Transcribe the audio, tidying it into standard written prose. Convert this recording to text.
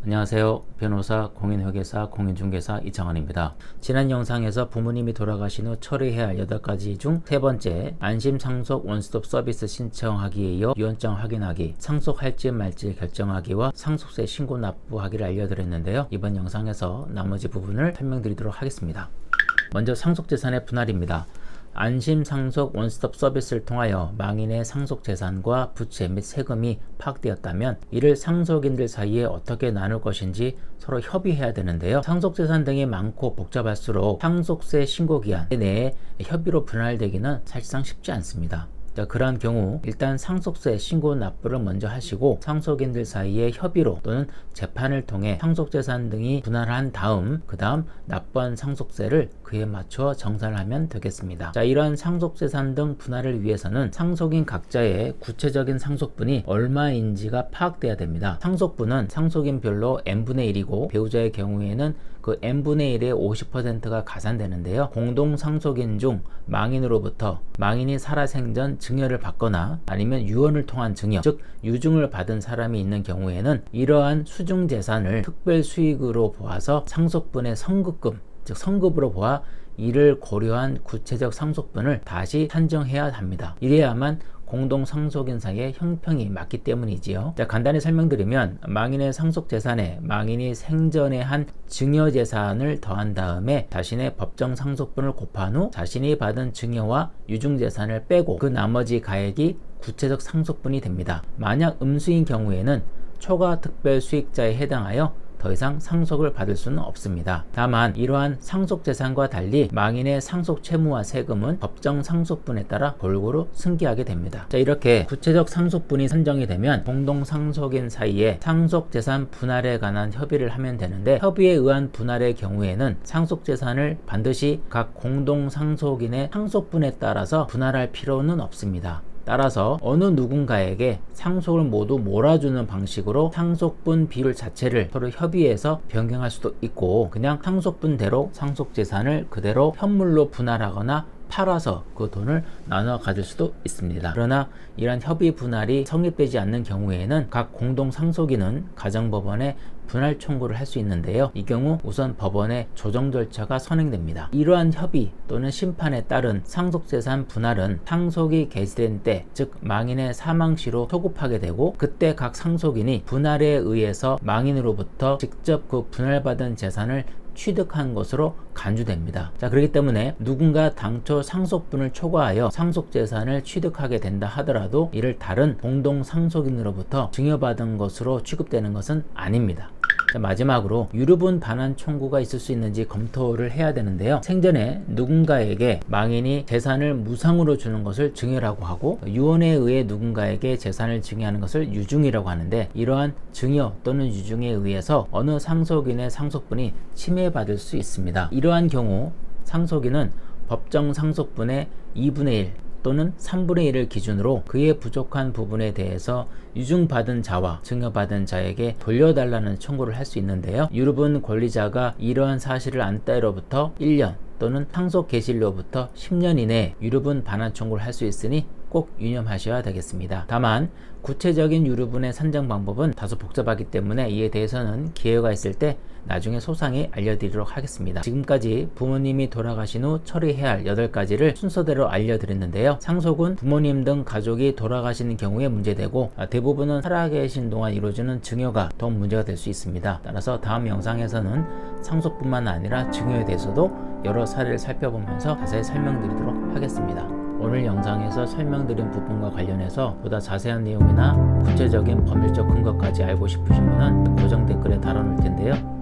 안녕하세요. 변호사, 공인회계사, 공인중개사 이창환입니다. 지난 영상에서 부모님이 돌아가신 후 처리해야 할 8가지 중 세 번째, 안심상속 원스톱 서비스 신청하기에 이어 유언장 확인하기, 상속할지 말지 결정하기와 상속세 신고 납부하기를 알려드렸는데요. 이번 영상에서 나머지 부분을 설명드리도록 하겠습니다. 먼저 상속재산의 분할입니다. 안심상속 원스톱 서비스를 통하여 망인의 상속재산과 부채 및 세금이 파악되었다면 이를 상속인들 사이에 어떻게 나눌 것인지 서로 협의해야 되는데요. 상속재산 등이 많고 복잡할수록 상속세 신고기한 내에 협의로 분할되기는 사실상 쉽지 않습니다. 그러한 경우 일단 상속세 신고 납부를 먼저 하시고 상속인들 사이의 협의로 또는 재판을 통해 상속재산 등이 분할한 다음 그 다음 납부한 상속세를 그에 맞춰 정산을 하면 되겠습니다. 이러한 상속재산 등 분할을 위해서는 상속인 각자의 구체적인 상속분이 얼마인지가 파악돼야 됩니다. 상속분은 상속인별로 n분의 1이고 배우자의 경우에는 그 n분의 1의 50%가 가산되는데요. 공동상속인 중 망인으로부터 망인이 살아생전 증여를 받거나 아니면 유언을 통한 증여, 즉 유증을 받은 사람이 있는 경우에는 이러한 수중재산을 특별수익으로 보아서 상속분의 선급금, 즉 선급으로 보아 이를 고려한 구체적 상속분을 다시 산정해야 합니다. 이래야만 공동상속인 사이의 형평이 맞기 때문이지요. 간단히 설명드리면 망인의 상속재산에 망인이 생전에 한 증여재산을 더한 다음에 자신의 법정 상속분을 곱한 후 자신이 받은 증여와 유증재산을 빼고 그 나머지 가액이 구체적 상속분이 됩니다. 만약 음수인 경우에는 초과 특별수익자에 해당하여 더 이상 상속을 받을 수는 없습니다. 다만 이러한 상속재산과 달리 망인의 상속채무와 세금은 법정 상속분에 따라 골고루 승계하게 됩니다. 이렇게 구체적 상속분이 선정이 되면 공동상속인 사이에 상속재산 분할에 관한 협의를 하면 되는데, 협의에 의한 분할의 경우에는 상속재산을 반드시 각 공동상속인의 상속분에 따라서 분할할 필요는 없습니다. 따라서 어느 누군가에게 상속을 모두 몰아주는 방식으로 상속분 비율 자체를 서로 협의해서 변경할 수도 있고, 그냥 상속분대로 상속재산을 그대로 현물로 분할하거나 팔아서 그 돈을 나눠 가질 수도 있습니다. 그러나 이러한 협의 분할이 성립되지 않는 경우에는 각 공동상속인은 가정법원에 분할 청구를 할 수 있는데요. 이 경우 우선 법원의 조정 절차가 선행됩니다. 이러한 협의 또는 심판에 따른 상속재산 분할은 상속이 개시된 때, 즉 망인의 사망시로 소급하게 되고, 그때 각 상속인이 분할에 의해서 망인으로부터 직접 그 분할받은 재산을 취득한 것으로 간주됩니다. 그렇기 때문에 누군가 당초 상속분을 초과하여 상속재산을 취득하게 된다 하더라도 이를 다른 공동상속인으로부터 증여받은 것으로 취급되는 것은 아닙니다. 마지막으로 유류분 반환 청구가 있을 수 있는지 검토를 해야 되는데요. 생전에 누군가에게 망인이 재산을 무상으로 주는 것을 증여라고 하고, 유언에 의해 누군가에게 재산을 증여하는 것을 유증이라고 하는데, 이러한 증여 또는 유증에 의해서 어느 상속인의 상속분이 침해받을 수 있습니다. 이러한 경우 상속인은 법정 상속분의 2분의 1 또는 3분의 1을 기준으로 그의 부족한 부분에 대해서 유증받은 자와 증여받은 자에게 돌려달라는 청구를 할 수 있는데요. 유류분 권리자가 이러한 사실을 안 때로부터 1년 또는 상속 개시일로부터 10년 이내에 유류분 반환 청구를 할 수 있으니 꼭 유념하셔야 되겠습니다. 다만 구체적인 유류분의 산정 방법은 다소 복잡하기 때문에 이에 대해서는 기회가 있을 때 나중에 소상히 알려드리도록 하겠습니다. 지금까지 부모님이 돌아가신 후 처리해야 할 8가지를 순서대로 알려드렸는데요. 상속은 부모님 등 가족이 돌아가시는 경우에 문제되고, 대부분은 살아계신 동안 이루어지는 증여가 더 문제가 될 수 있습니다. 따라서 다음 영상에서는 상속뿐만 아니라 증여에 대해서도 여러 사례를 살펴보면서 자세히 설명드리도록 하겠습니다. 오늘 영상에서 설명드린 부분과 관련해서 보다 자세한 내용이나 구체적인 법률적 근거까지 알고 싶으신 분은 고정 댓글에 달아놓을 텐데요.